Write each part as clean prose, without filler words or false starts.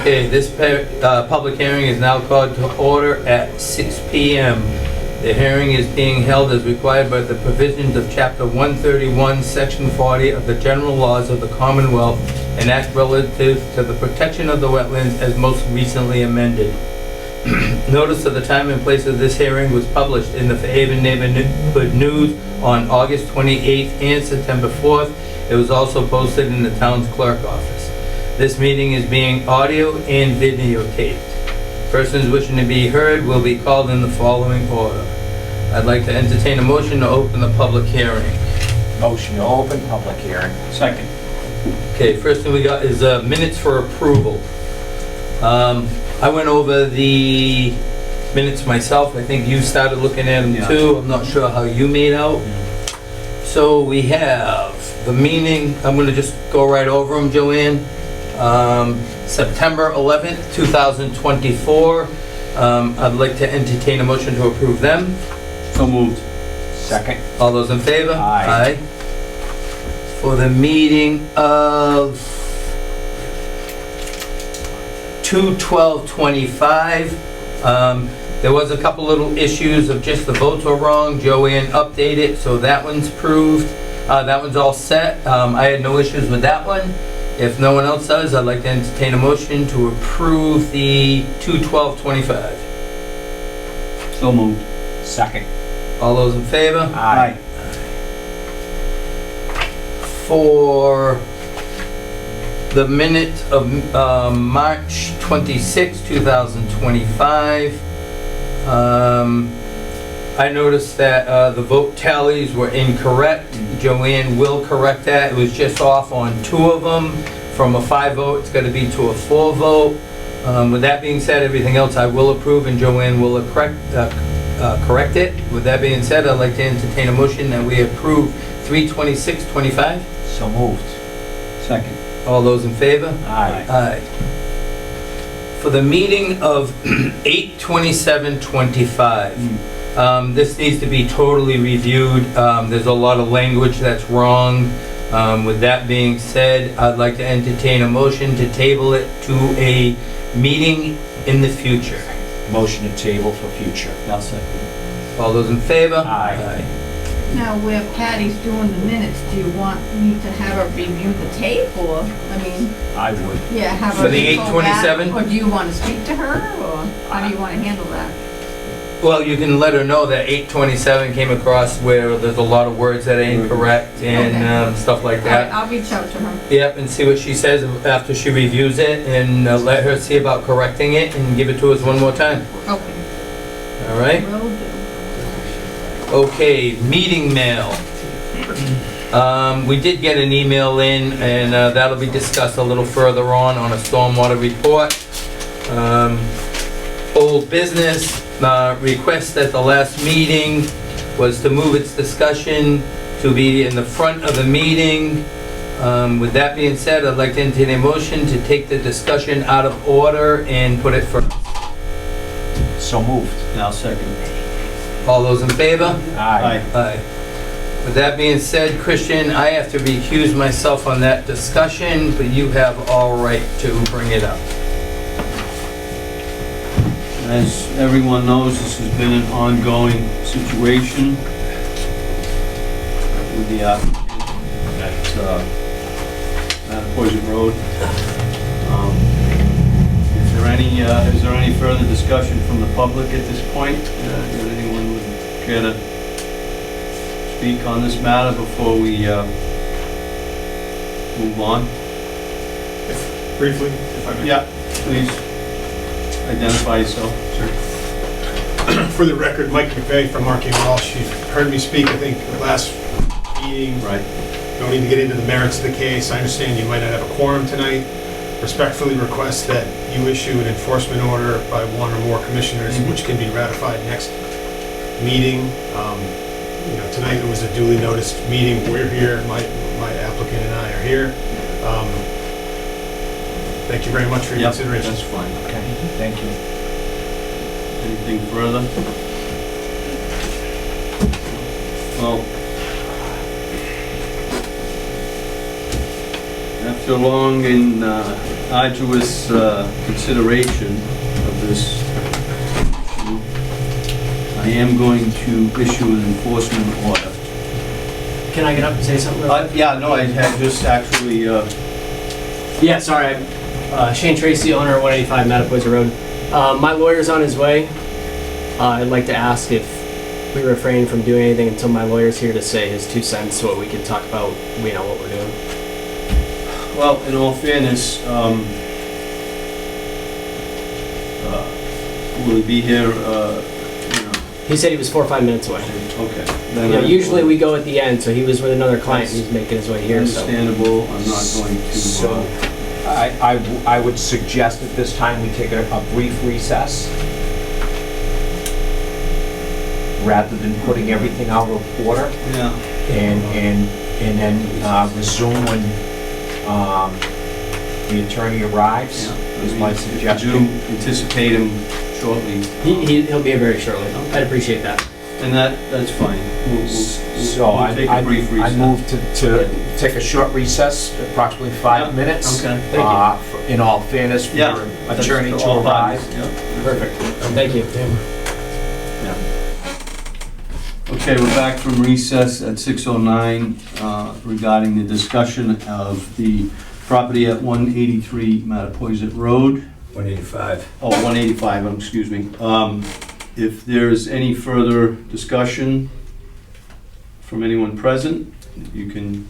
Okay, this public hearing is now called to order at 6 p.m. The hearing is being held as required by the provisions of Chapter 131, Section 40 of the General Laws of the Commonwealth, an act relative to the protection of the wetlands as most recently amended. Notice of the time and place of this hearing was published in the Fairhaven Neighborhood News on August 28th and September 4th. It was also posted in the town's clerk office. This meeting is being audio and videotaped. Persons wishing to be heard will be called in the following order. I'd like to entertain a motion to open the public hearing. Motion to open public hearing. Second. Okay, first thing we got is minutes for approval. I went over the minutes myself. I think you started looking at them too. I'm not sure how you made out. So we have the meeting. I'm going to just go right over them, Joanne. September 11th, 2024. I'd like to entertain a motion to approve them. So moved. Second. All those in favor? Aye. For the meeting of 2/12/25, there was a couple little issues of just the votes were wrong. Joanne updated, so that one's approved. That one's all set. I had no issues with that one. If no one else does, I'd like to entertain a motion to approve the 2/12/25. So moved. Second. All those in favor? Aye. For the minutes of March 26, 2025, I noticed that the vote tallies were incorrect. Joanne will correct that. It was just off on 2 of them. From a 5 vote, it's got to be to a 4 vote. With that being said, everything else I will approve and Joanne will correct it. With that being said, I'd like to entertain a motion that we approve 3/26/25. So moved. Second. All those in favor? Aye. Aye. For the meeting of 8/27/25, this needs to be totally reviewed. There's a lot of language that's wrong. With that being said, I'd like to entertain a motion to table it to a meeting in the future. Motion to table for future. I'll second. All those in favor? Aye. Now, where Patty's doing the minutes, do you want me to have her review the tape, or, I mean, I would. yeah, have her... For the go back, 8/27? Or do you want to speak to her, or how do you want to handle that? Well, you can let her know that 8/27 came across where there's a lot of words that are incorrect and stuff like All right, that. I'll reach out to her. Yep, and see what she says after she reviews it, and let her see about correcting it and give it to us one more time. Okay. All right? Will do. Okay, meeting mail. We did get an email in, and that'll be discussed a little further on a stormwater report. Old business, request at the last meeting was to move its discussion to be in the front of the meeting. With that being said, I'd like to entertain a motion to take the discussion out of order and put it first. So moved. I'll second. All those in favor? Aye. Aye. With that being said, Christian, I have to recuse myself on that discussion, but you have all right to bring it up. As everyone knows, this has been an ongoing situation with the applicant at Poison Road. Is there any further discussion from the public at this point? Does anyone would care to speak on this matter before we move on? Briefly, if I may. Yeah, please identify yourself. For the record, Mike McVeigh from Mark and Walsh. You've heard me speak, I think, the last meeting. Right. Don't need to get into the merits of the case. I understand you might not have a quorum tonight. Respectfully request that you issue an enforcement order by 1 or more commissioners, which can be ratified next meeting. Tonight it was a duly noticed meeting. We're here. My applicant and I are here. Thank you very much for your consideration. That's fine. Okay. Thank you. Anything further? Well, after long and arduous consideration of this issue, I am going to issue an enforcement order. Can I get up and say something real quick? Yeah, no, I had just actually, Yeah, sorry. I'm Shane Tracy, owner of 185 Mattapoisett Road. My lawyer's on his way. I'd like to ask if we refrain from doing anything until my lawyer's here to say his 2 cents so we can talk about, what we're doing. well, in all fairness, will he be here, He said he was 4 or 5 minutes away. okay. You know, usually we go at the end, so he was with another client and he's making his way here, so. Understandable, I'm not going to, So, I would suggest at this time we take a brief recess, rather than putting everything out of order, yeah. and then resume when the attorney arrives, is my I do suggestion. anticipate him shortly, He'll be here very shortly. I'd appreciate that. and that's fine. So We'll take a brief I recess. move to take a short recess, approximately 5 Yeah, minutes. okay. Thank In all fairness, for Yeah, your that's attorney for to all arrive. parties, yeah. Perfect. Thank you. Okay, we're back from recess at 6:09 regarding the discussion of the property at 183 Mattapoisett Road. 185. Oh, 185, excuse me. If there's any further discussion from anyone present, you can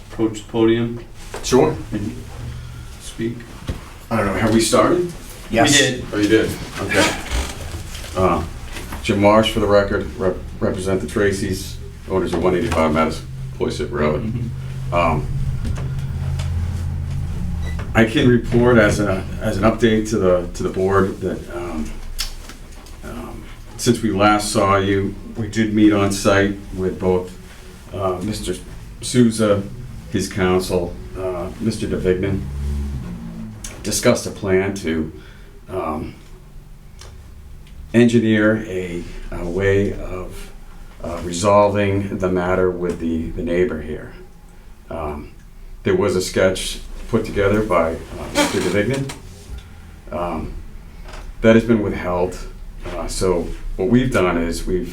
approach the podium Sure. and speak. I don't know, have we started? Yes. We did. Oh, you did? Okay. Jim Marsh, for the record, represent the Tracys, owners of 185 Mattapoisett Road. I can report as an update to the board that since we last saw you, we did meet on site with both Mr. Souza, his counsel, Mr. DeVignan, discussed a plan to engineer a way of resolving the matter with the neighbor here. There was a sketch put together by Mr. DeVignan. That has been withheld. So what we've done is we're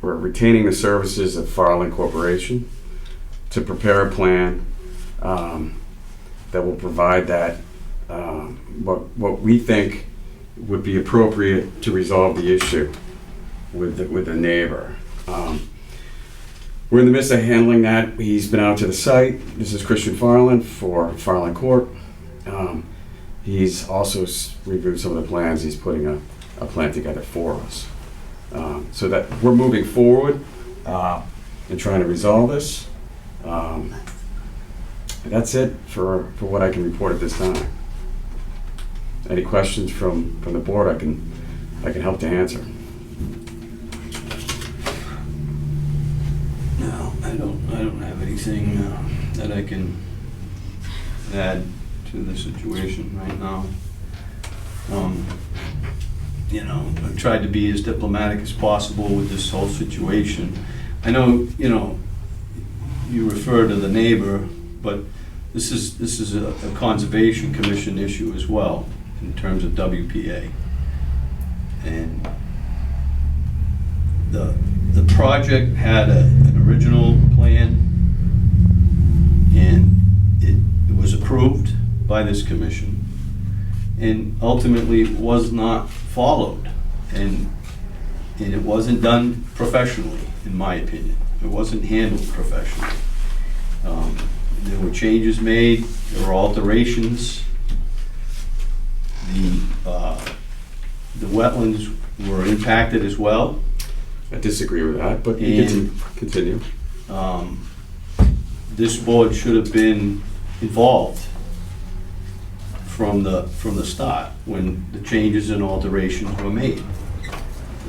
retaining the services of Farland Corporation to prepare a plan that will provide that what we think would be appropriate to resolve the issue with the neighbor. We're in the midst of handling that. He's been out to the site. This is Christian Farland for Farland Corp. He's also reviewed some of the plans. He's putting a plan together for us. So that we're moving forward and trying to resolve this. That's it for what I can report at this time. Any questions from the board I can help to answer. No, I don't have anything that I can add to the situation right now. I tried to be as diplomatic as possible with this whole situation. I know, you refer to the neighbor, but this is a Conservation Commission issue as well, in terms of WPA. And the project had an original plan, and it was approved by this commission, and ultimately was not followed, and it wasn't done professionally, in my opinion. It wasn't handled professionally. There were changes made, there were alterations. The wetlands were impacted as well. I disagree with that, but you And- continue. This board should have been involved from the start, when the changes and alterations were made.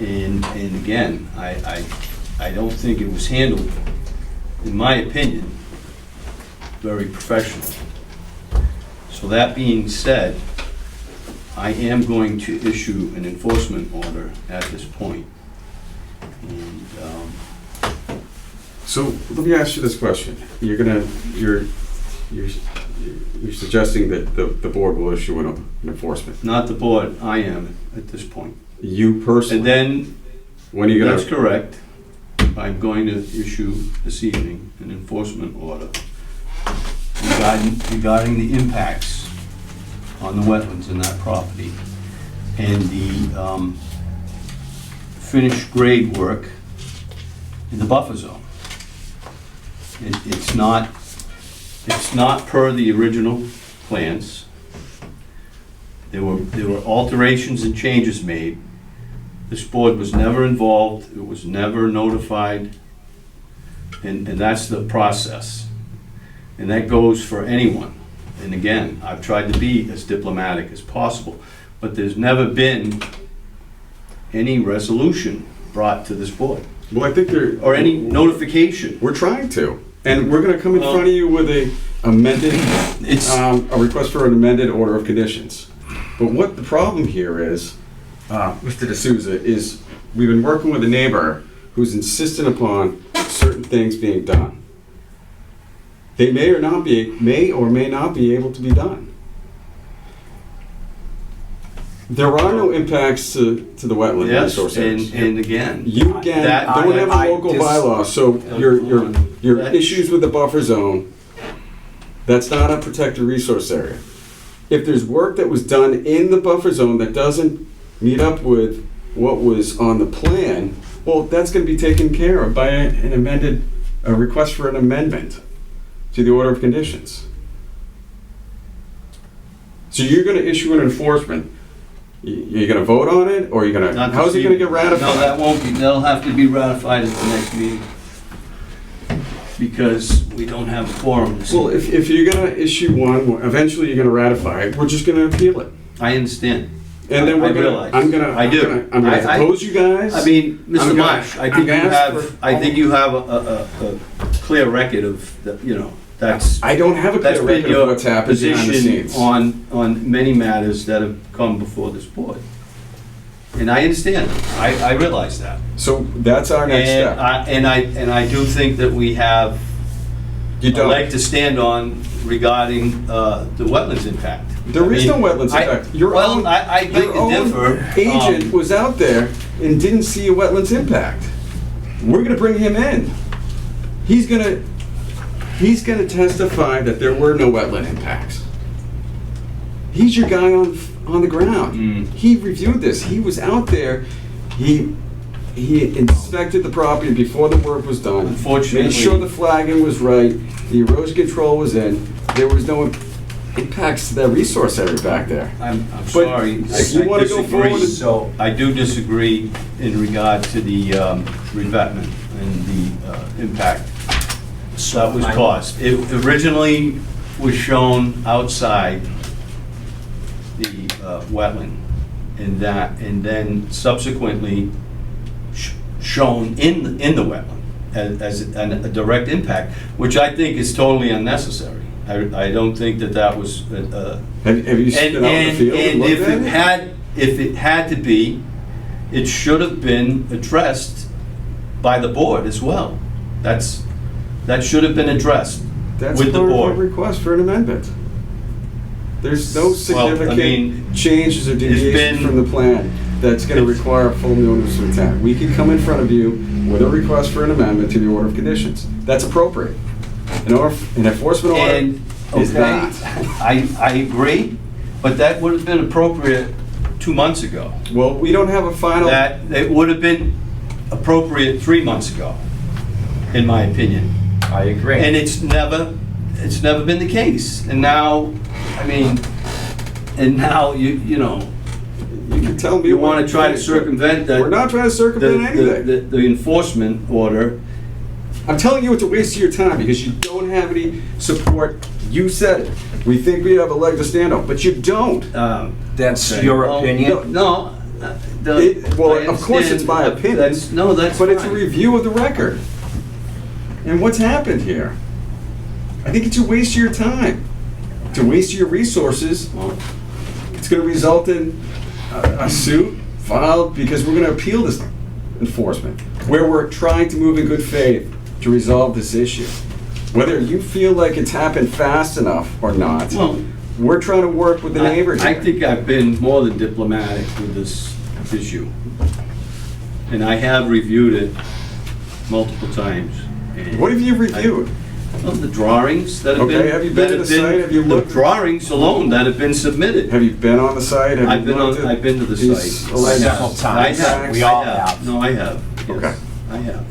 And again, I don't think it was handled, in my opinion, very professionally. So that being said, I am going to issue an enforcement order at this point. And, So let me ask you this question. You're you're suggesting that the board will issue an enforcement. Not the board, I am at this point. You personally. And then, When are you that's gonna? correct, I'm going to issue this evening an enforcement order regarding the impacts on the wetlands in that property and the finished grade work in the buffer zone. It's not per the original plans. There were alterations and changes made. This board was never involved, it was never notified, and that's the process. And that goes for anyone. And again, I've tried to be as diplomatic as possible, but there's never been any resolution brought to this board, Well, I think there. or any notification. We're trying to, and we're gonna come in Well- front of you with a amended, It's, a request for an amended order of conditions. But what the problem here is, Mr. D'Souza, is we've been working with a neighbor who's insistent upon certain things being done. They may or may not be able to be done. There are no impacts to the wetland yes, resource areas. and again. You again that- don't have I a local bylaw, so your That- issues with the buffer zone, that's not a protected resource area. If there's work that was done in the buffer zone that doesn't meet up with what was on the plan, well, that's gonna be taken care of by a request for an amendment to the order of conditions. So you're gonna issue an enforcement. You're gonna vote on it, or you're Not gonna, this how's it gonna evening. get ratified? No, that won't be, that'll have to be ratified at the next meeting. Because we don't have a quorum this Well, evening. if you're gonna issue one, eventually you're gonna ratify it, we're just gonna appeal it. I understand. And then I we're gonna, realize. I'm do. gonna I- oppose you guys. I mean, I'm Mr. gonna- Marsh, I I'm think you gonna ask have, for- I think you have a clear record of, that's I don't have a that's clear been record of your what's happened behind the position scenes. on many matters that have come before this board. And I understand, I realize that. So that's our next step. And I do think that we have You a don't. leg to stand on regarding the wetlands impact. There is no wetlands impact. Your Well, own- I beg Your to own differ. agent was out there and didn't see a wetlands impact. We're gonna bring him in. He's gonna testify that there were no wetland impacts. He's your guy on the ground. Mm. He reviewed this. He was out there. He inspected the property before the work was done. Unfortunately- Made sure the flagging was right, the erosion control was in. There was no impacts to that resource area back there. I'm But sorry, if you I wanna go disagree. forward- So I do disagree in regard to the revetment and the impact that was caused. It originally was shown outside the wetland, and then subsequently shown in the wetland as a direct impact, which I think is totally unnecessary. I don't think that was. Have you been out in the field and looked at it? If it had to be, it should have been addressed by the board as well. That should have been addressed That's with the part of board. a request for an amendment. There's no Well, I significant mean, changes or deviations been- from the plan that's gonna require a full notice of intent. We could come in front of you with a request for an amendment to the order of conditions. That's appropriate. An enforcement order And, is okay, not. I agree, but that would have been appropriate 2 months ago. Well, we don't have a final, That, it would have been appropriate 3 months ago, in my opinion. I agree. And it's never been the case. And now, I mean, you know, you can tell me. you what want to try to circumvent We're not trying to circumvent anything. the enforcement order. I'm telling you it's a waste of your time because you don't have any support. You said it. We think we have a leg to stand on, but you don't. That's Okay. your Well, opinion. No. Well, I of course it's my understand. opinion. That's But it's a fine. review of the record. And what's happened here? I think it's a waste of your time. It's a waste of your resources. It's gonna result in a suit filed because we're gonna appeal this enforcement, where we're trying to move in good faith to resolve this issue. Whether you feel like it's happened fast enough or not, Well, we're trying to work with the neighbors I here. think I've been more than diplomatic with this issue. And I have reviewed it multiple times. And What have you reviewed? Well, the drawings that have been... Okay, have you been to the site? Have you looked? The drawings alone that have been submitted. Have you been on the site? Have I've you been looked at I've been to the these site. alleged Several times. I have. We all I have. No, I have. Yes, Okay. I have.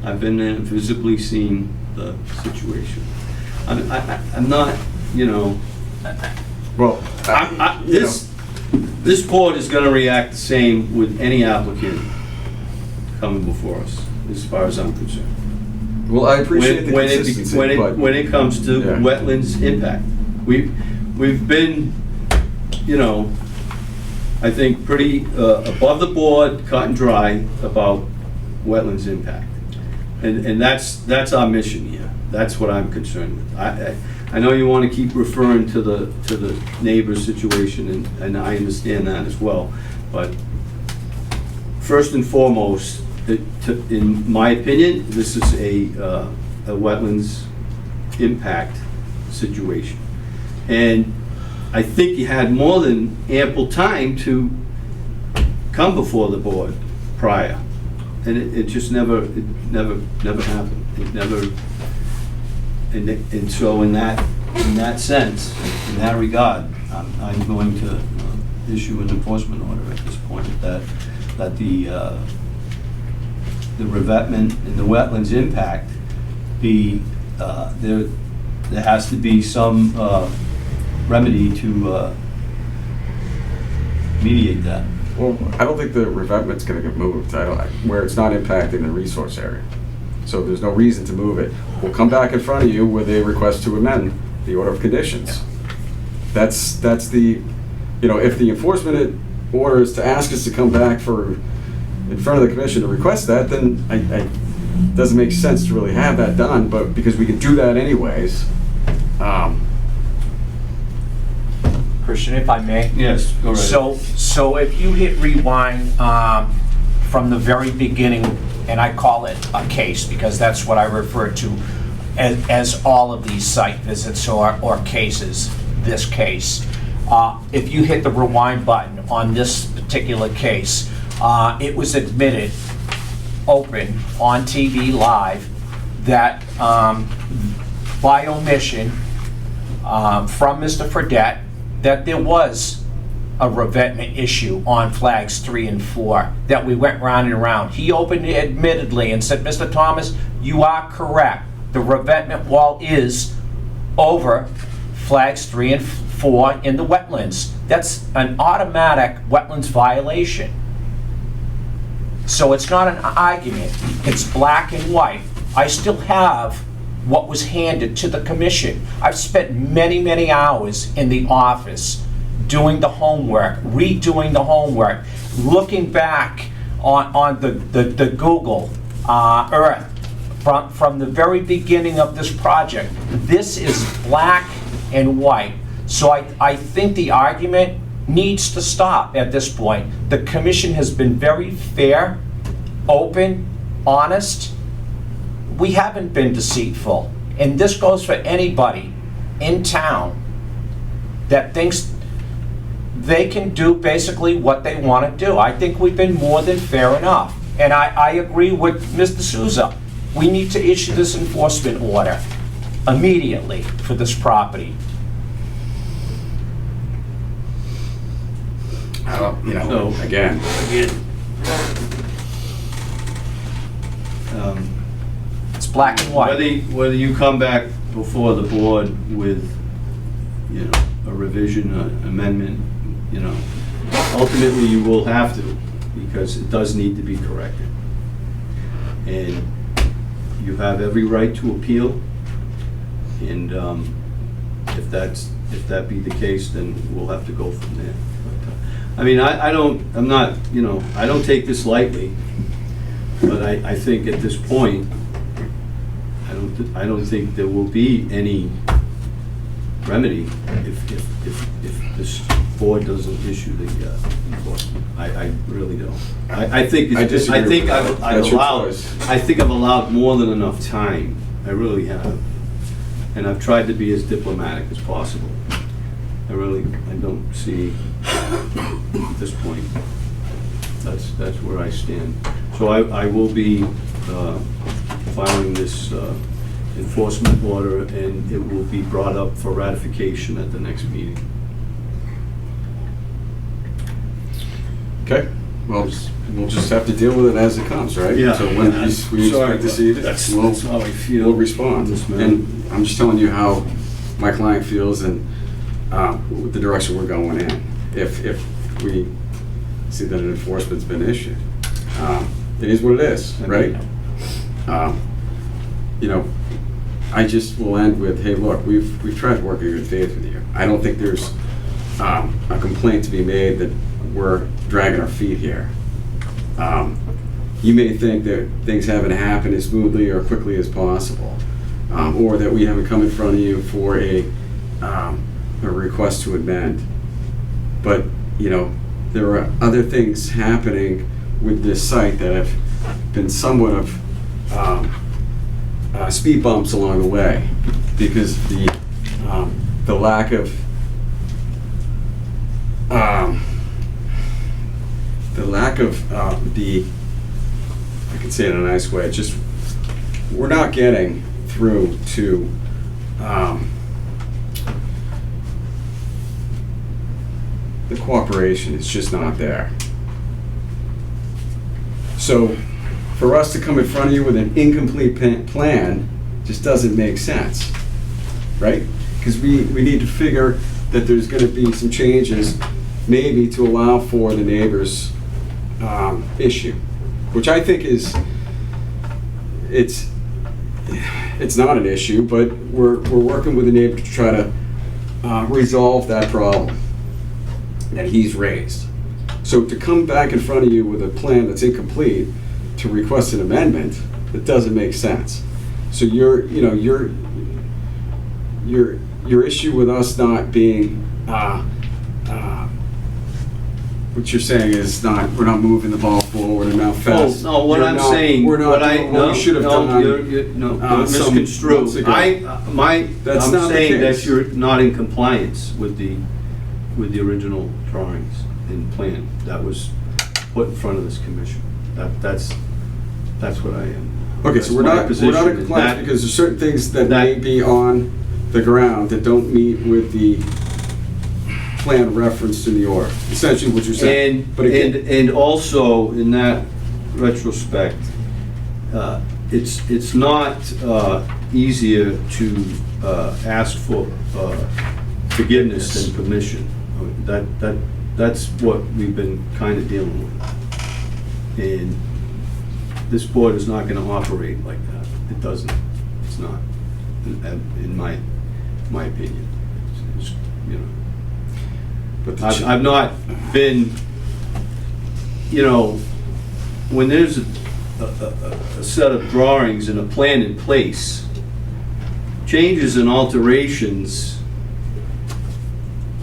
I've been there and visibly seen the situation. I'm not, you know, Well, this board is gonna react the same with any applicant coming before us, as far as I'm concerned. well, I appreciate the When consistency, but when it comes to Yeah. wetlands impact. We've been, you know, I think pretty above the board, cut and dry about wetlands impact. And that's our mission here. That's what I'm concerned with. I know you want to keep referring to the neighbor's situation, and I understand that as well. But first and foremost, in my opinion, this is a wetlands impact situation. And I think you had more than ample time to come before the board prior. And it just never happened. It never, and so in that sense, in that regard, I'm going to issue an enforcement order at this point that the revetment and the wetlands impact be, there has to be some remedy to mediate that. well, I don't think the revetment's gonna get moved. Where it's not impacting the resource area. So there's no reason to move it. We'll come back in front of you with a request to amend the order of conditions. That's the, you know, if the enforcement order is to ask us to come back in front of the commission to request that, then it doesn't make sense to really have that done, but because we can do that anyways. Christian, if I may? Yes, go right. So if you hit rewind from the very beginning, and I call it a case because that's what I refer to as all of these site visits or cases, this case. If you hit the rewind button on this particular case, it was admitted, open, on TV live, that by omission from Mr. Fredette, that there was a revetment issue on flags 3 and 4, that we went round and round. He opened it admittedly and said, Mr. Thomas, you are correct. The revetment wall is over flags 3 and 4 in the wetlands. That's an automatic wetlands violation. So it's not an argument, it's black and white. I still have what was handed to the commission. I've spent many, many hours in the office doing the homework, redoing the homework, looking back on the Google Earth from the very beginning of this project. This is black and white. So I think the argument needs to stop at this point. The commission has been very fair, open, honest. We haven't been deceitful. And this goes for anybody in town that thinks they can do basically what they want to do. I think we've been more than fair enough. And I agree with Mr. Souza. We need to issue this enforcement order immediately for this property. I don't, you know, So- again, It's black and white. Whether you come back before the board with, you know, a revision, an amendment, you know, ultimately you will have to, because it does need to be corrected. And you have every right to appeal, and if that be the case, then we'll have to go from there. But, I mean, I'm not, you know, I don't take this lightly, but I think at this point, I don't think there will be any remedy if this board doesn't issue the enforcement. I really don't. I think I disagree with that. That's your choice. I think I've allowed more than enough time. I really have. And I've tried to be as diplomatic as possible. I don't see at this point. That's where I stand. So I will be filing this enforcement order, and it will be brought up for ratification at the next meeting. Okay, well, we'll just have to deal with it as it comes, right? Yeah. So when we Sorry, expect to see it, that's we'll how I feel. we'll respond. Yes, ma'am. And I'm just telling you how my client feels and the direction we're going in. If we see that an enforcement's been issued. It is what it is, right? You know, I just will end with, hey, look, we've tried to work in good faith with you. I don't think there's a complaint to be made that we're dragging our feet here. You may think that things haven't happened as smoothly or quickly as possible, or that we haven't come in front of you for a request to amend. But, you know, there are other things happening with this site that have been somewhat of speed bumps along the way, because the lack of I can say it in a nice way, just we're not getting through to the cooperation is just not there. So for us to come in front of you with an incomplete plan just doesn't make sense, right? Because we need to figure that there's going to be some changes, maybe to allow for the neighbor's issue, which I think is, it's not an issue, but we're working with the neighbor to try to resolve that problem that he's raised. So to come back in front of you with a plan that's incomplete to request an amendment, that doesn't make sense. So your issue with us not being, what you're saying is we're not moving the ball forward enough fast. No, what I'm saying, we're not doing what we should have done. You're some misconstrued. months ago. I'm That's not the saying that case. you're not in compliance with the original drawings and plan that was put in front of this commission. That's what I am. Okay, That's so we're my not position, in is compliance that- because there's certain things that that- may be on the ground that don't meet with the plan referenced in the order. Essentially what you're saying. But again, And also, in that retrospect, it's not easier to ask for forgiveness than permission. That's what we've been kind of dealing with. And this board is not going to operate like that. It doesn't. It's not, in my opinion. It's, you know. but the I've not been, you know, when there's a set of drawings and a plan in place, changes and alterations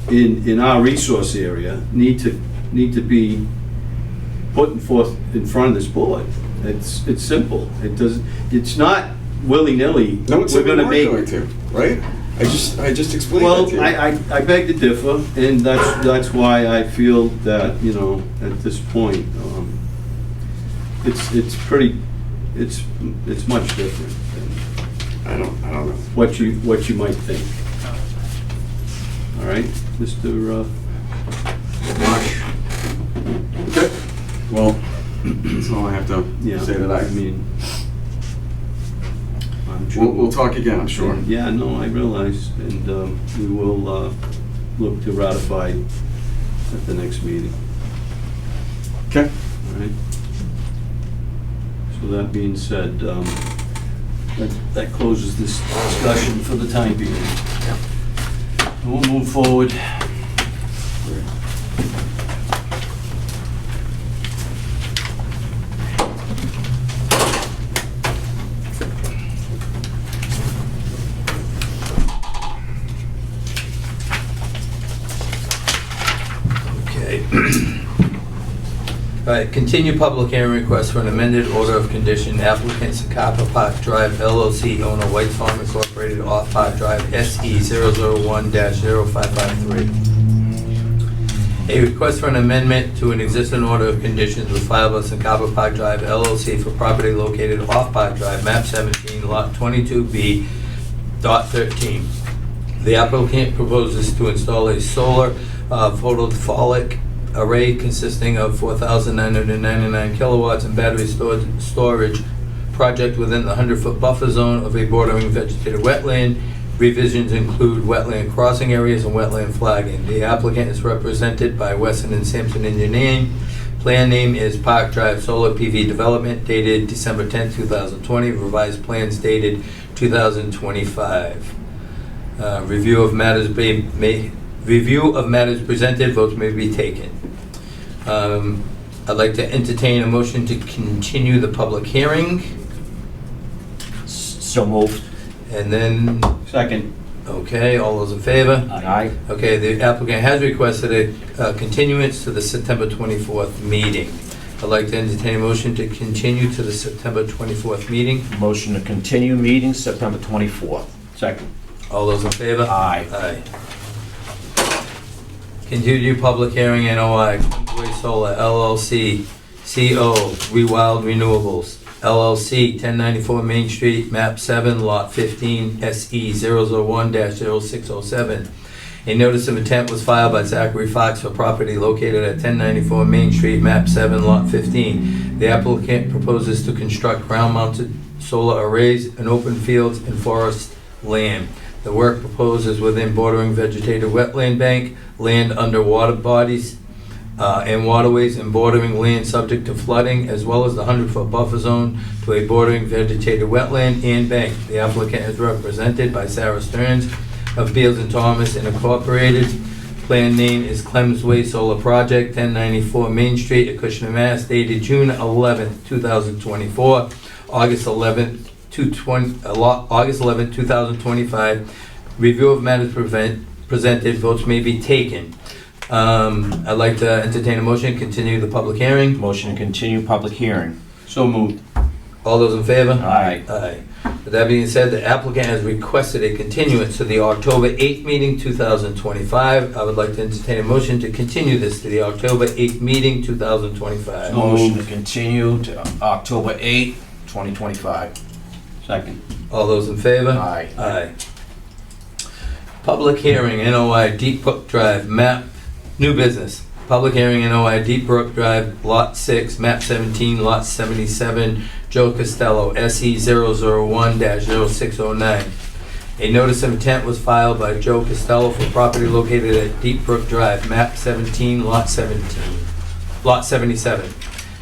in our resource area need to be put forth in front of this board. It's simple. It's not willy-nilly. no one said we We're weren't gonna going to, right? I just explained Well, that to you. I beg to differ, and that's why I feel that, you know, at this point, it's much different than I don't know. what you might think. All right, Mr. Marsh? Okay. Well, that's all I have to Yeah, say tonight. I mean, I'm sure. We'll talk again, I'm sure. Yeah, no, I realize, and we will look to ratify at the next meeting. Okay. All right. So that being said, that closes this discussion for the time being. We'll move forward. Okay. All right, continue public hearing request for an amended order of condition applicant Sakapa Park Drive LLC, owner White Farm Incorporated, off Park Drive, SE 001-0553. A request for an amendment to an existing order of conditions was filed by Sakapa Park Drive LLC for property located off Park Drive, map 17, lot 22B, dot 13. The applicant proposes to install a solar photovoltaic array consisting of 4,999 kilowatts and battery storage project within the 100-foot buffer zone of a bordering vegetated wetland. Revisions include wetland crossing areas and wetland flagging. The applicant is represented by Wesson and Sampson Engineering. Plan name is Park Drive Solar PV Development, dated December 10, 2020. Revised plans dated 2025. Review of matters presented. Votes may be taken. I'd like to entertain a motion to continue the public hearing, So moved. and then, Second. okay, all those in favor? Aye. Okay, the applicant has requested a continuance to the September 24th meeting. I'd like to entertain a motion to continue to the September 24th meeting. Motion to continue meeting September 24th. Second. All those in favor? Aye. Aye. Continue public hearing, NOI, Queensway Solar LLC, CO, Rewild Renewables, LLC, 1094 Main Street, map 7, lot 15, SE 001-0607. A notice of intent was filed by Zachary Fox for property located at 1094 Main Street, map 7, lot 15. The applicant proposes to construct ground-mounted solar arrays in open fields and forest land. The work proposed is within bordering vegetated wetland bank, land under water bodies and waterways, and bordering land subject to flooding, as well as the 100-foot buffer zone to a bordering vegetated wetland and bank. The applicant is represented by Sarah Stearns of Beals and Thomas Incorporated. Plan name is Clemsway Solar Project, 1094 Main Street, Acushnet, Mass., dated June 11, 2024, August 11, 2025. Review of matters presented. Votes may be taken. I'd like to entertain a motion to continue the public hearing. Motion to continue public hearing. So moved. All those in favor? Aye. Aye. With that being said, the applicant has requested a continuance to the October 8th meeting, 2025. I would like to entertain a motion to continue this to the October 8th meeting, 2025. Motion to continue to October 8th, 2025. Second. All those in favor? Aye. Aye. Public hearing, NOI Deep Brook Drive, map, new business. Public hearing, NOI Deep Brook Drive, lot 6, map 17, lot 77, Joe Costello, SE 001-0609. A notice of intent was filed by Joe Costello for property located at Deep Brook Drive, map 17, lot 77.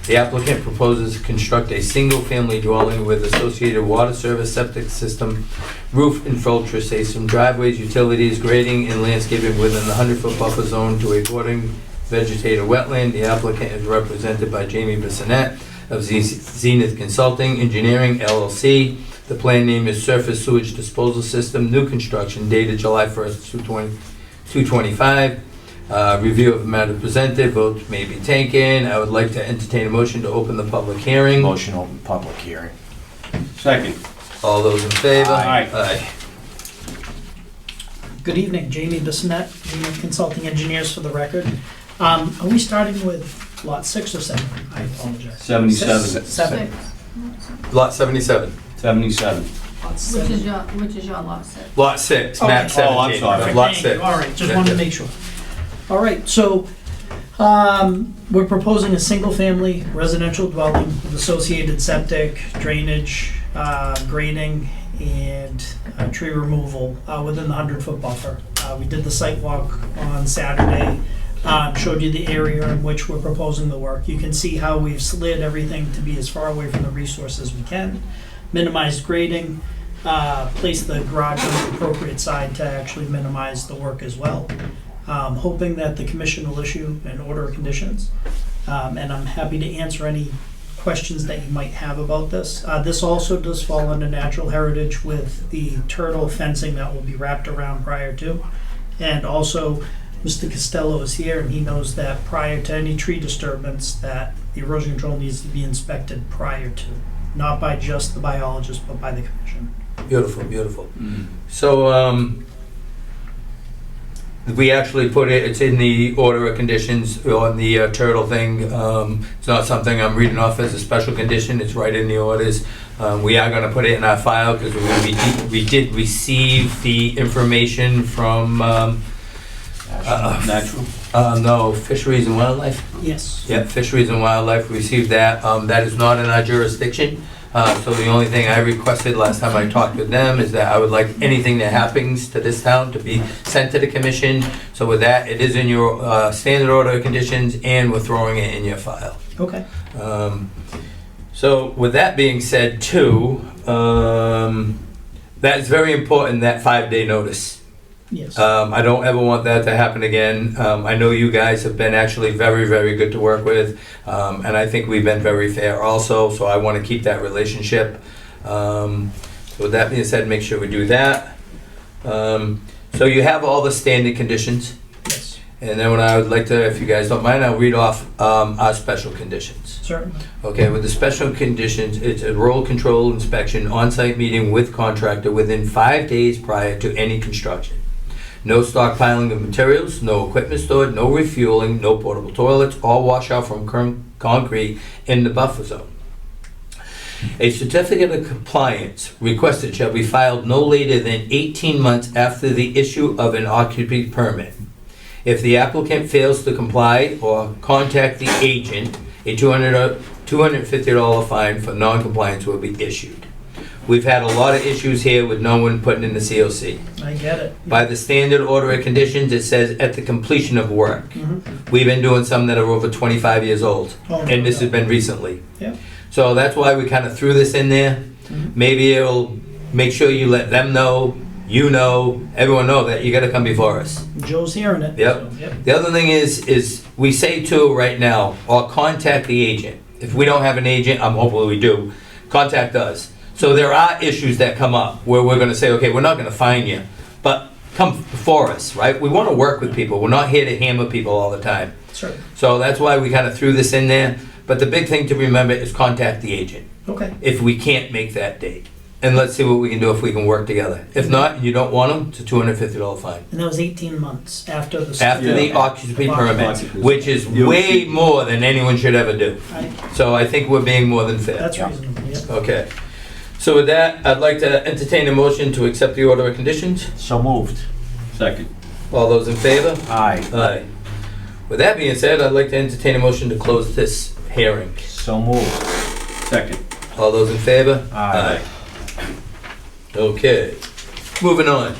The applicant proposes to construct a single-family dwelling with associated water service, septic system, roof and filter system, driveways, utilities, grading, and landscaping within the 100-foot buffer zone to a bordering vegetated wetland. The applicant is represented by Jamie Bissonette of Zenith Consulting Engineering, LLC. The plan name is Surface Sewage Disposal System, new construction, dated July 1st, 2025. Review of the matter presented. Votes may be taken. I would like to entertain a motion to open the public hearing. Motion to open public hearing. Second. All those in favor? Aye. Aye. Good evening, Jamie Bissonette, Zenith Consulting Engineers for the record. Are we starting with lot 6 or 7? I apologize. 77. 7. Lot 77. 77. Lot Which 7. is your lot set? Lot 6, Okay. map 17. Oh, I'm sorry. Lot Thank you. 6. All right, just wanted to make sure. All right, so we're proposing a single-family residential dwelling with associated septic, drainage, grading, and tree removal within the 100-foot buffer. We did the site walk on Saturday, showed you the area in which we're proposing the work. You can see how we've slid everything to be as far away from the resource as we can, minimized grading, placed the garage on the appropriate side to actually minimize the work as well. Hoping that the commission will issue an order of conditions, and I'm happy to answer any questions that you might have about this. This also does fall under natural heritage with the turtle fencing that will be wrapped around prior to, and also Mr. Costello is here, and he knows that prior to any tree disturbance, that the erosion control needs to be inspected prior to, not by just the biologist, but by the commission. Beautiful, beautiful. So, we actually put it, it's in the order of conditions on the turtle thing. It's not something I'm reading off as a special condition, it's right in the orders. We are gonna put it in our file because we did receive the information from, Natural. no, Fisheries and Wildlife. Yes. Yeah, Fisheries and Wildlife received that. That is not in our jurisdiction. So the only thing I requested last time I talked with them is that I would like anything that happens to this town to be sent to the commission. So with that, it is in your standard order of conditions, and we're throwing it in your file. Okay. So with that being said too, that is very important, that 5-day notice. Yes. I don't ever want that to happen again. I know you guys have been actually very, very good to work with, and I think we've been very fair also, so I want to keep that relationship. So with that being said, make sure we do that. So you have all the standard conditions, Yes. and then what I would like to, if you guys don't mind, I'll read off our special conditions. Certainly. Okay, with the special conditions, it's a roll control inspection, on-site meeting with contractor within 5 days prior to any construction. No stockpiling of materials, no equipment stored, no refueling, no portable toilets, all washout from concrete in the buffer zone. A certificate of compliance requested shall be filed no later than 18 months after the issue of an occupancy permit. If the applicant fails to comply or contact the agent, a $250 fine for non-compliance will be issued. We've had a lot of issues here with no one putting in the COC. I get it. By the standard order of conditions, it says at the completion of work. Mhm. We've been doing some that are over 25 years old, Oh, and this no. has been recently. Yeah. So that's why we kind of threw this in there. Mhm. Maybe it'll make sure you let them know, you know, everyone know that you gotta come before us. Joe's hearing it. Yep. so, Yep. The other thing is we say too right now, or contact the agent. If we don't have an agent, I'm hoping we do, contact us. So there are issues that come up where we're gonna say, okay, we're not gonna fine you, but come before us, right? We wanna work with people. We're not here to hammer people all the time. Certainly. So that's why we kind of threw this in there. But the big thing to remember is contact the agent Okay. if we can't make that date. And let's see what we can do if we can work together. If not, and you don't want them, it's a $250 fine. And that was 18 months after the. After the occupancy permit, Occupancy. which is way more than anyone should ever do. So I think we're being more than fair. That's reasonable, yep. Okay. So with that, I'd like to entertain a motion to accept the order of conditions. So moved. Second. All those in favor? Aye. Aye. With that being said, I'd like to entertain a motion to close this hearing. So moved. Second. All those in favor? Aye. Okay, moving on.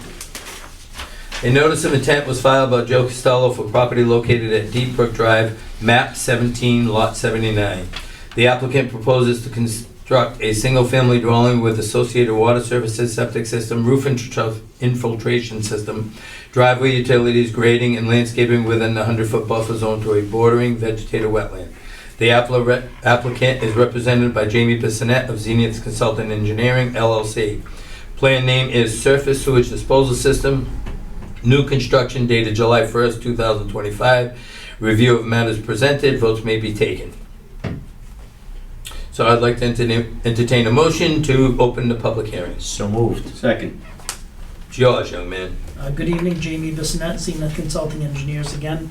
A notice of intent was filed by Joe Costello for property located at Deep Brook Drive, map 17, lot 79. The applicant proposes to construct a single-family dwelling with associated water services, septic system, roof infiltration system, driveway utilities, grading, and landscaping within the 100-foot buffer zone to a bordering vegetated wetland. The applicant is represented by Jamie Bissonette of Zenith Consultant Engineering, LLC. Plan name is Surface Sewage Disposal System. New construction dated July 1st, 2025. Review of matters presented. Votes may be taken. So I'd like to entertain a motion to open the public hearings. So moved. Second. It's yours, young man. Good evening, Jamie Bissonette, Zenith Consulting Engineers again.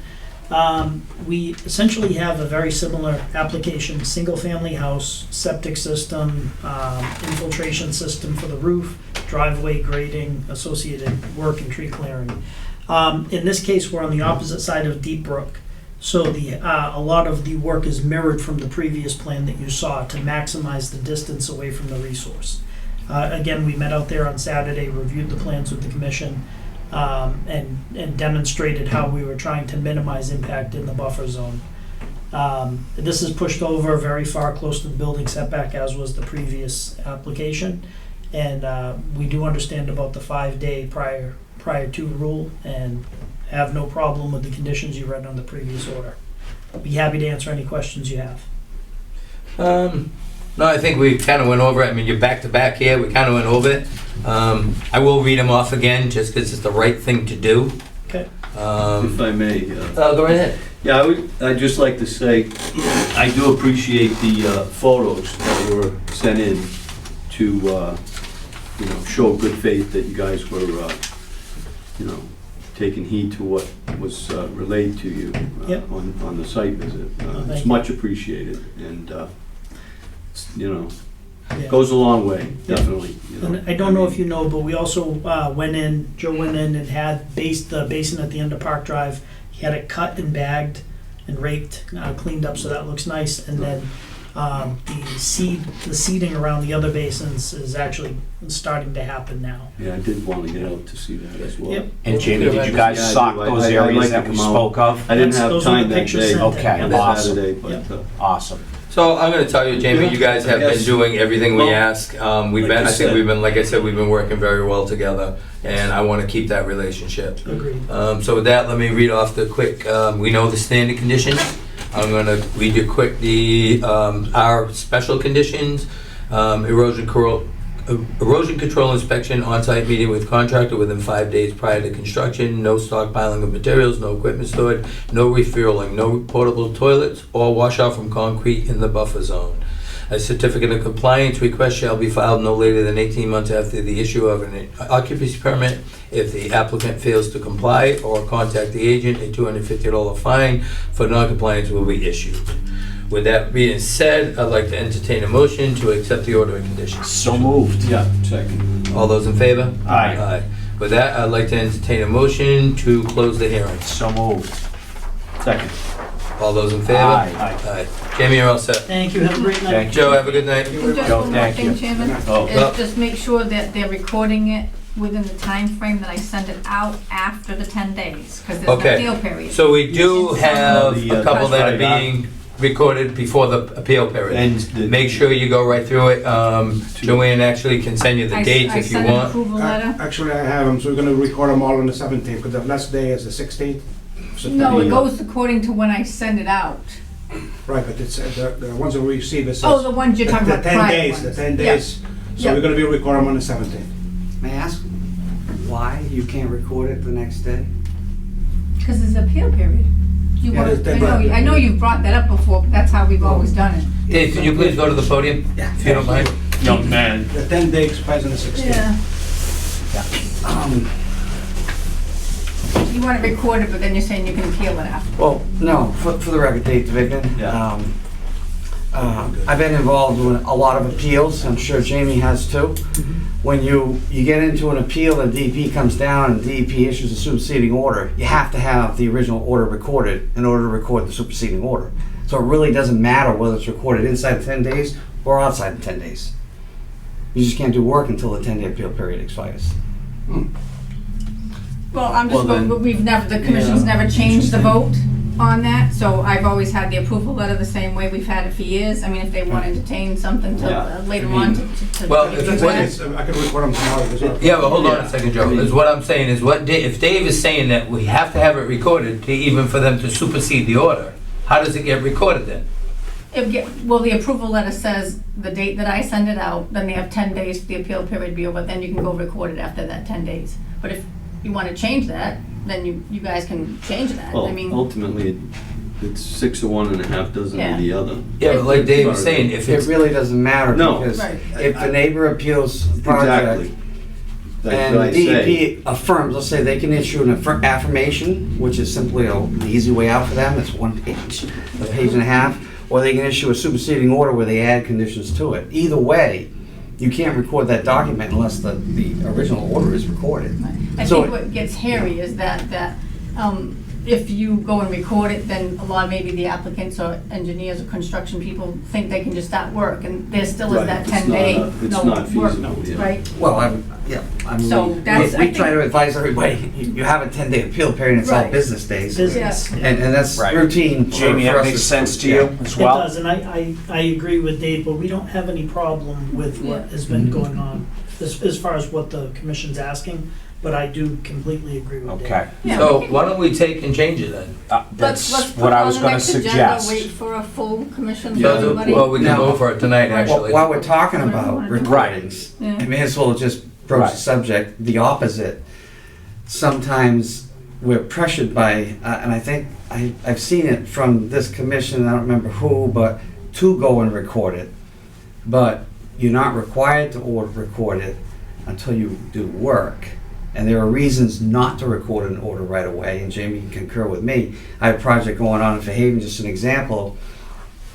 We essentially have a very similar application, single-family house, septic system, infiltration system for the roof, driveway grading, associated work and tree clearing. In this case, we're on the opposite side of Deep Brook, so a lot of the work is mirrored from the previous plan that you saw to maximize the distance away from the resource. Again, we met out there on Saturday, reviewed the plans with the commission, and demonstrated how we were trying to minimize impact in the buffer zone. This is pushed over very far close to the building setback, as was the previous application. And we do understand about the 5-day prior to rule and have no problem with the conditions you read on the previous order. Be happy to answer any questions you have. No, I think we kind of went over it. I mean, you're back to back here. We kind of went over it. I will read them off again just because it's the right thing to do. Okay. If I may, Go right ahead. yeah, I'd just like to say, I do appreciate the photos that were sent in to, show good faith that you guys were, taking heed to what was relayed to you Yep. on the site visit. thank It's you. much appreciated, and, Yeah. goes a long way, Yeah. definitely. And I don't know if you know, but we also Joe went in and had the basin at the end of Park Drive. He had it cut and bagged and raked, cleaned up, so that looks nice. And then the seeding around the other basins is actually starting to happen now. Yeah, I did want to get out to see that as well. Yep. And Jamie, did you guys Yeah, I sock do. those I'd areas like that to we come out. spoke of? I didn't That's- have those were time the that pictures day. sent in. Okay, on awesome. Saturday, but, Yep. Awesome. So I'm gonna tell you, Jamie, you guys have been Yes. doing everything we Well, ask. We've like been, I I think said. we've been, like I said, we've been working very well together, and I wanna keep that relationship. Agreed. So with that, let me read off the quick, we know the standard conditions. I'm gonna read you quick our special conditions. Erosion control inspection, on-site meeting with contractor within 5 days prior to construction, no stockpiling of materials, no equipment stored, no refueling, no portable toilets or washout from concrete in the buffer zone. A certificate of compliance request shall be filed no later than 18 months after the issue of an occupancy permit. If the applicant fails to comply or contact the agent, a $250 fine for noncompliance will be issued. With that being said, I'd like to entertain a motion to accept the order of conditions. So moved. Yeah, second. All those in favor? Aye. With that, I'd like to entertain a motion to close the hearing. So moved. Second. All those in favor? Aye. Aye. Jamie, you're all set. Thank you. Have a great night. Thank Joe, have a good night. And just Joe, one more thank you. thing, Chairman, Oh. is just make sure that they're recording it within the time frame that I send it out after the 10 days, because there's Okay. an appeal period. So we do have The, a couple that are that's right, being recorded before the appeal period. And Make sure you go right through it. Joanne actually can send you the dates if you I sent an want. approval letter. Actually, I have them, so we're gonna record them all on the 17th, because the last day is the 16th. No, it goes according to when I send it out. Right, but it's, the ones that we receive, it says. Oh, the ones you're talking the about, 10 private days, ones. the 10 Yeah. days. So Yeah. we're gonna be recording them on the 17th. May I ask why you can't record it the next day? Because there's an appeal period. You Yeah, want- there's- I know you've brought that up before, but that's how we've always done it. Dave, can you please go to the podium, if you don't mind? Young man. The 10 day expires on the 16th. You want it recorded, but then you're saying you can appeal it after. Well, no, for the record, Dave DeVignan. Yeah. I've been involved in a lot of appeals, I'm sure Jamie has too. When you get into an appeal and DEP comes down and DEP issues a superseding order, you have to have the original order recorded in order to record the superseding order. So it really doesn't matter whether it's recorded inside 10 days or outside the 10 days. You just can't do work until the 10-day appeal period expires. Well, I'm Well, just, then- but we've never, the commission's never changed the vote on that, so I've always had the approval letter the same way we've had it for years. I mean, if they want to entertain something till Yeah. later I mean- on to. Well, to if do it's- that. I can record them tomorrow as well. Yeah, but hold on a Yeah. second, Joe. Is what I'm saying is if Dave is saying that we have to have it recorded to even for them to supersede the order, how does it get recorded then? Well, the approval letter says the date that I send it out, then they have 10 days for the appeal period to be over, then you can go record it after that 10 days. But if you want to change that, then you guys can change that. Well, I mean, ultimately, it's 6 of one and a half dozen Yeah. of the other. Yeah, but like Dave was saying, if It it's, really doesn't matter No. because Right. if the neighbor appeals the project Exactly. That's and what the I say. DEP affirms, let's say they can issue an affirmation, which is simply the easy way out for them, it's 1 page, a page and a half, or they can issue a superseding order where they add conditions to it. Either way, you can't record that document unless the original order is recorded. I So- think what gets hairy is that if you go and record it, then a lot of maybe the applicants or engineers or construction people think they can just start work, and there still is Right, that it's 10-day not- it's no not work, feasible, yeah. right? Well, I mean, So that's- I we try to advise everybody, you have a 10-day appeal period, and it's all Right. business days. Business. And that's Right. routine. for Jamie, us that makes as- sense to yeah. you as It well? does, and I agree with Dave, but we don't have any problem with what Yeah. has been going on as far as what the commission's asking, but I do completely agree with Dave. Okay. Yeah, so we can- why don't we take and change it then? Let's That's put what it I on was the gonna next agenda, suggest. wait for a full commission for Yeah. everybody. Well, we can No. go for it tonight, actually. While we're talking Whatever you about wanna do. recordings, Yeah. I may as well just broach Right. the subject, the opposite. Sometimes we're pressured by, and I think I've seen it from this commission, I don't remember who, but to go and record it. But you're not required to record it until you do work. And there are reasons not to record an order right away, and Jamie can concur with me. I have a project going on in Fairhaven, just an example.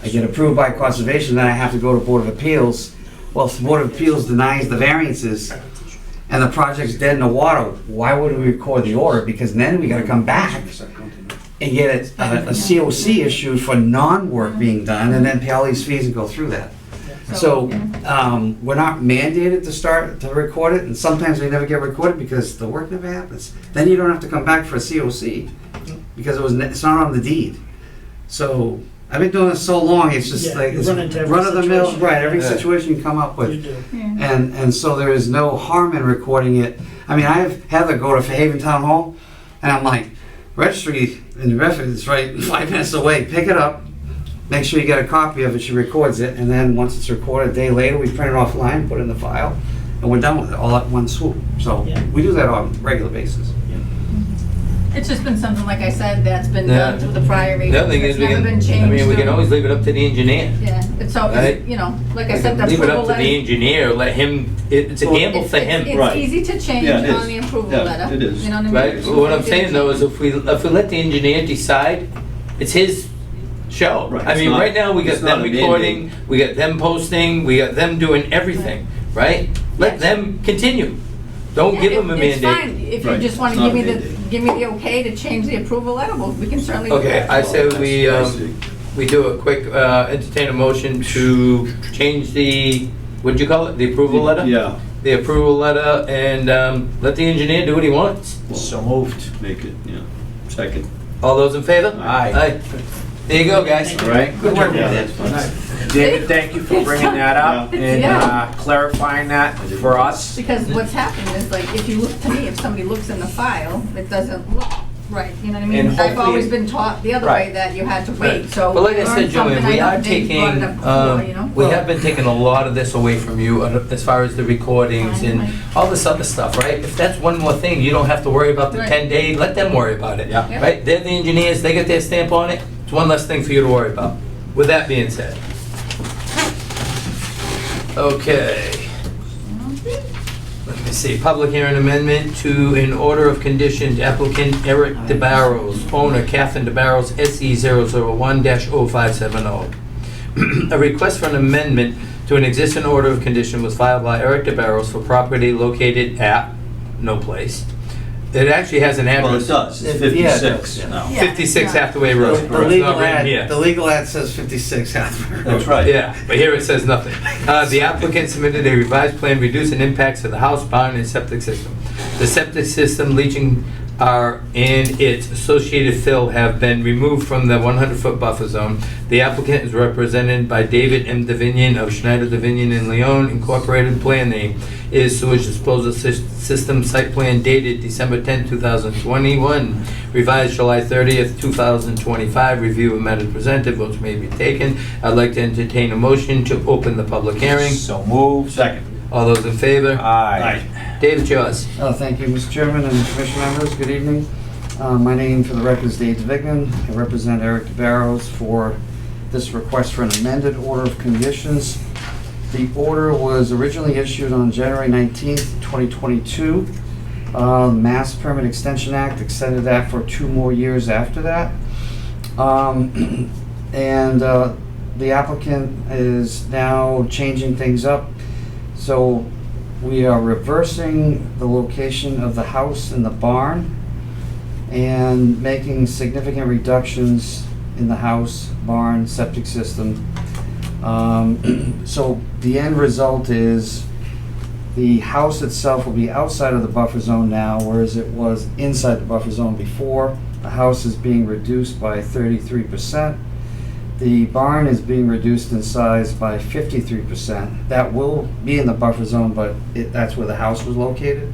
I get approved by conservation, then I have to go to Board of Appeals. Well, if the Board of Appeals denies the variances and the project's dead in the water, why would we record the order? Because then we gotta come back and get a COC issued for non-work being done, and then pay all these fees and go through that. So, we're not mandated to record it, and sometimes they never get recorded because the work never happens. Then you don't have to come back for a COC, because it's not on the deed. So, I've been doing this so long, it's just Yeah, like, you it's run into every run of the mill, situation. right, every Yeah. situation you come up You with. do. Yeah. And so there is no harm in recording it. I mean, I have Heather go to Fairhaven Town Hall, and I'm like, registry and reference is right 5 minutes away, pick it up, make sure you get a copy of it, she records it, and then once it's recorded, a day later, we print it offline, put it in the file, and we're done with it, all at one swoop. So Yeah. we do that on a regular basis. It's just been something, like I said, that's been Yeah. done through the prior The agents. other thing is, It's we never can, been changed. I mean, we can so- always leave it up to the engineer. Yeah, it's so, Right. you know, like I said, the Leave it approval up to letter. the engineer, let him, it's a gamble for him. It's Right. easy to change Yeah, it on is. the approval Yeah, letter. it is. You know what I mean? Right, It's what I'm easy to saying though is change. if we let the engineer decide, it's his show. Right, I it's mean, not- right now, we got it's not them a mandate. recording, we got them posting, we got them doing everything, right? Let Yes. them continue. Don't Yeah, give them a It's mandate. fine, if you Right, just wanna it's not give me a the, mandate. give me the okay to change the approval letter, well, we can certainly do Okay, that. I say I see. we do a quick, entertain a motion to change the, what'd you call it, the approval letter? Yeah, The approval letter, and let the engineer do what he wants. So moved. make it, yeah. Second. All those in favor? Aye. There you go, guys. All right. Good work, Yeah, man. that's fine. David, thank you for bringing that up Yeah. and Yeah. clarifying that for us. Because what's happened is, like, if you look, to me, if somebody looks in the file, it doesn't look right, you know what I mean? And I've hopefully- always been taught the other way, Right. that you had to Right. wait, so. But like I learn said, Joanne, something we I are don't think brought it taking, up before, you know? we have been taking a lot of this away from you as far as the recordings and all this other stuff, right? If that's one more thing, you don't have to worry about the Right. 10 days, let them worry about it. Yeah. Yep. Right? They're the engineers, they get their stamp on it, it's one less thing for you to worry about. With that being said. Okay. Let me see, public hearing amendment to an order of conditions, applicant Eric DeBarros, owner Catherine DeBarros, SE 001-0570. A request for an amendment to an existing order of condition was filed by Eric DeBarros for property located at no place. It actually has an Well, it address, does, it's Yeah, it 56 does, yeah. now. Yeah. 56 Hathaway Road. The It's not legal written ad, here. the legal ad says 56 Hathaway. That's right. Yeah, but here it says nothing. The applicant submitted a revised plan reducing impacts to the house, barn, and septic system. The septic system, leaching and its associated fill have been removed from the 100-foot buffer zone. The applicant is represented by David M. Davinian of Schneider Davinian and Leon Incorporated. Plan name is sewage disposal system site plan dated December 10, 2021, revised July 30th, 2025. Review of matters presented, votes may be taken. I'd like to entertain a motion to open the public hearing. So moved. Second. All those in favor? Aye. David, yours. Thank you, Mr. Chairman and Commission members. Good evening. My name for the record is Dave Vignan. I represent Eric DeBarros for this request for an amended order of conditions. The order was originally issued on January 19th, 2022. Mass Permit Extension Act extended that for 2 more years after that. The applicant is now changing things up. So we are reversing the location of the house and the barn and making significant reductions in the house, barn, septic system. So the end result is the house itself will be outside of the buffer zone now, whereas it was inside the buffer zone before. The house is being reduced by 33%. The barn is being reduced in size by 53%. That will be in the buffer zone, but that's where the house was located.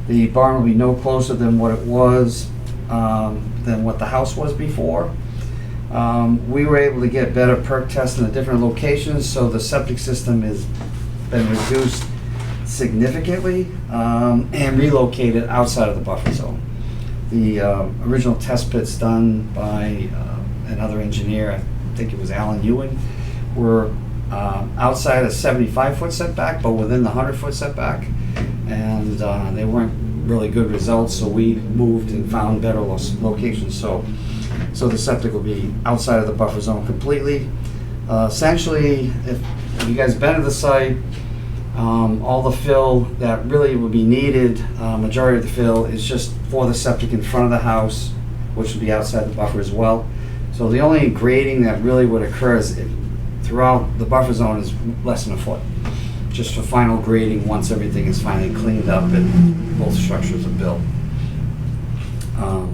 The barn will be no closer than what it was, than what the house was before. We were able to get better perk tests in the different locations, so the septic system has been reduced significantly and relocated outside of the buffer zone. the original test pits done by another engineer, I think it was Alan Ewan, were outside a 75-foot setback, but within the 100-foot setback. And they weren't really good results, so we moved and found better locations. So the septic will be outside of the buffer zone completely. Essentially, if you guys been to the site, all the fill that really would be needed, majority of the fill is just for the septic in front of the house, which would be outside the buffer as well. So the only grading that really would occur is throughout the buffer zone is less than a foot. Just for final grading once everything is finally cleaned up and both structures are built.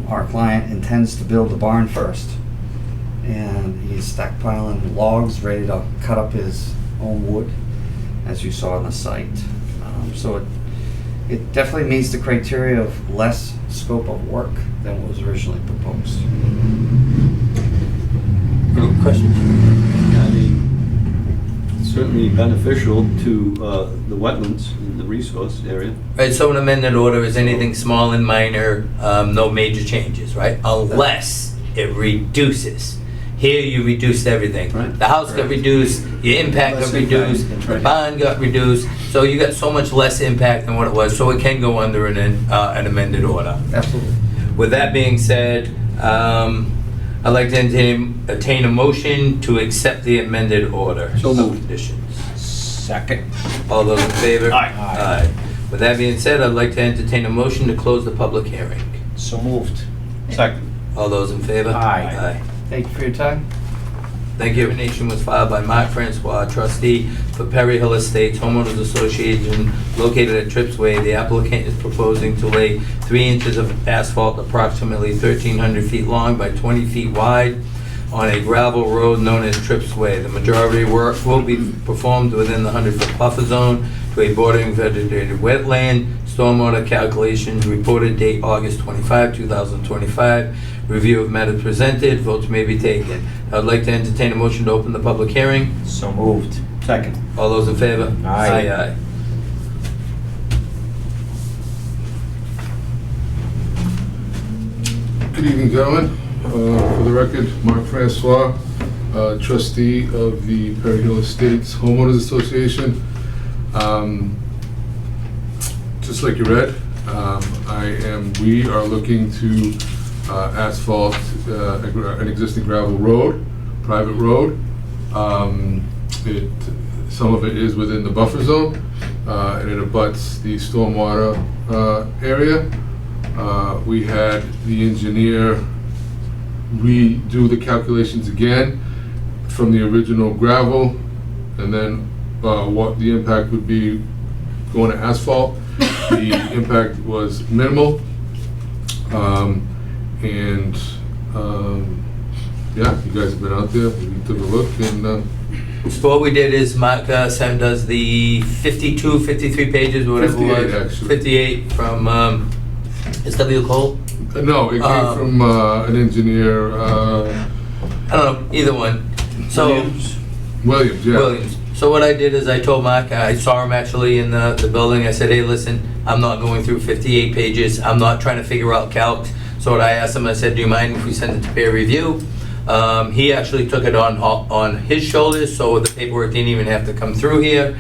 Our client intends to build the barn first, and he's stockpiling logs ready to cut up his own wood, as you saw on the site. So it definitely meets the criteria of less scope of work than what was originally proposed. Any questions? I mean, certainly beneficial to the wetlands and the resource area. Right, so an amended order is anything small and minor, no major changes, right? Unless it reduces. Here you reduced everything. Right. The house got reduced, your impact got Less impact, reduced, that's the right. bond got reduced, so you got so much less impact than what it was, so it can go under an amended order. Absolutely. With that being said, I'd like to entertain a motion to accept the amended order. So moved. Conditions. Second. All those in favor? Aye. Aye. With that being said, I'd like to entertain a motion to close the public hearing. So moved. Second. All those in favor? Aye. Thank you for your time. Thank you. Nomination was filed by Mark Francois, trustee for Perry Hill Estates Homeowners Association located at Trips Way. The applicant is proposing to lay 3 inches of asphalt approximately 1,300 feet long by 20 feet wide on a gravel road known as Trips Way. The majority of work will be performed within the 100-foot buffer zone to a bordering vegetated wetland. Stormwater calculations, reported date August 25, 2025. Review of matters presented, votes may be taken. I would like to entertain a motion to open the public hearing. So moved. Second. All those in favor? Aye. Aye. Good evening, gentlemen. For the record, Mark Francois, trustee of the Perry Hill Estates Homeowners Association. Just like you read, we are looking to asphalt an existing gravel road, private road. Some of it is within the buffer zone, and it abuts the stormwater area. We had the engineer redo the calculations again from the original gravel, and then what the impact would be going to asphalt. The impact was minimal, yeah, you guys have been out there, we took a look, and So what we did is Mark sent us the 52, 53 pages, or whatever it 58 was. actually. 58 from S.W. Cole? no, it came from an engineer, I don't know, either one. So, Williams, yeah. Williams. So what I did is I told Mark, I saw him actually in the building, I said, hey, listen, I'm not going through 58 pages, I'm not trying to figure out calcs. So what I asked him, I said, do you mind if we send it to peer review? He actually took it on his shoulders, so the paperwork didn't even have to come through here.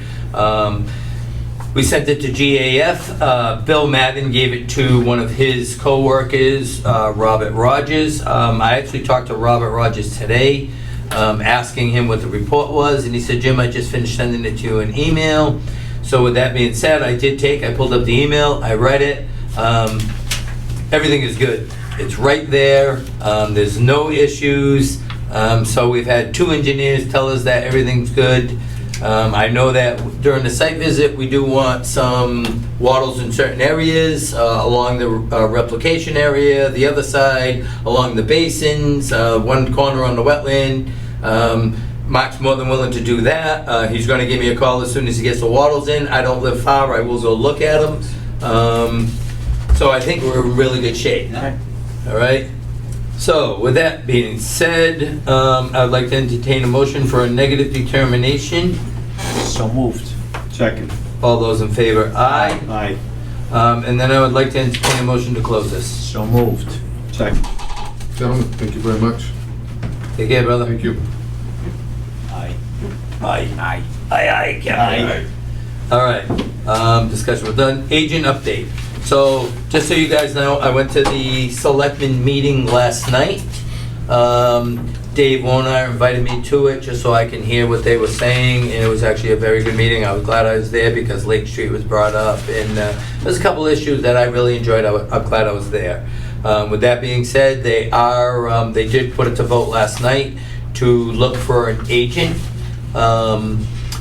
We sent it to GAF. Bill Madden gave it to one of his co-workers, Robert Rogers. I actually talked to Robert Rogers today, asking him what the report was, and he said, Jim, I just finished sending it to you in email. So with that being said, I pulled up the email, I read it. Everything is good. It's right there. There's no issues. So we've had 2 engineers tell us that everything's good. I know that during the site visit, we do want some wattles in certain areas, along the replication area, the other side, along the basins, one corner on the wetland. Mark's more than willing to do that. He's gonna give me a call as soon as he gets the wattles in. I don't live far, I will go look at them. So I think we're in really good shape. Okay. All right. So with that being said, I'd like to entertain a motion for a negative determination. So moved. Second. All those in favor, aye. Aye. And then I would like to entertain a motion to close this. So moved. Second. Gentlemen, thank you very much. Take care, brother. Thank you. Aye. Aye. Aye. Aye, Captain. All right, discussion was done. Agent update. So, just so you guys know, I went to the selectmen meeting last night. Dave Warner invited me to it just so I can hear what they were saying, and it was actually a very good meeting. I was glad I was there because Lake Street was brought up, and there's a couple issues that I really enjoyed. I'm glad I was there. With that being said, they did put it to vote last night to look for an agent.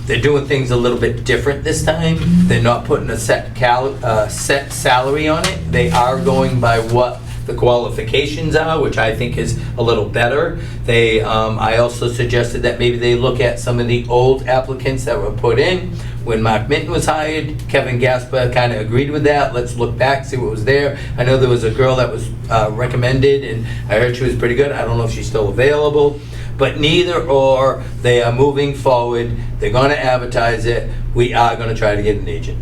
They're doing things a little bit different this time. They're not putting a set salary on it. They are going by what the qualifications are, which I think is a little better. I also suggested that maybe they look at some of the old applicants that were put in. When Mark Minton was hired, Kevin Gasper kind of agreed with that. Let's look back, see what was there. I know there was a girl that was recommended, and I heard she was pretty good. I don't know if she's still available. But neither or, they are moving forward. They're going to advertise it. We are going to try to get an agent.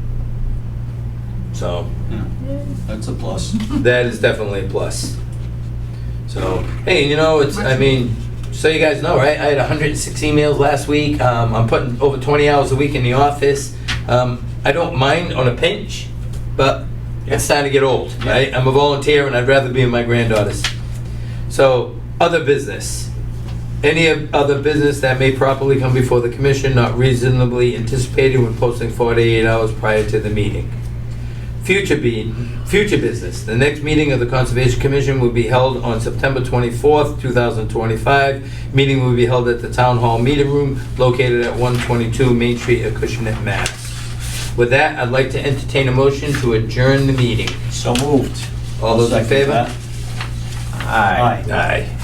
So That's a plus. that is definitely a plus. So, hey, you know, I mean, so you guys know, right? I had 106 emails last week. I'm putting over 20 hours a week in the office. I don't mind on a pinch, but it's starting to get old, right? I'm a volunteer and I'd rather be with my granddaughters. So, other business. Any other business that may properly come before the commission not reasonably anticipated when posting 48 hours prior to the meeting. Future business. The next meeting of the Conservation Commission will be held on September 24th, 2025. Meeting will be held at the Town Hall Meeting Room located at 122 Main Street, Acushnet, Mass. With that, I'd like to entertain a motion to adjourn the meeting. So moved. All those in favor? Aye. Aye.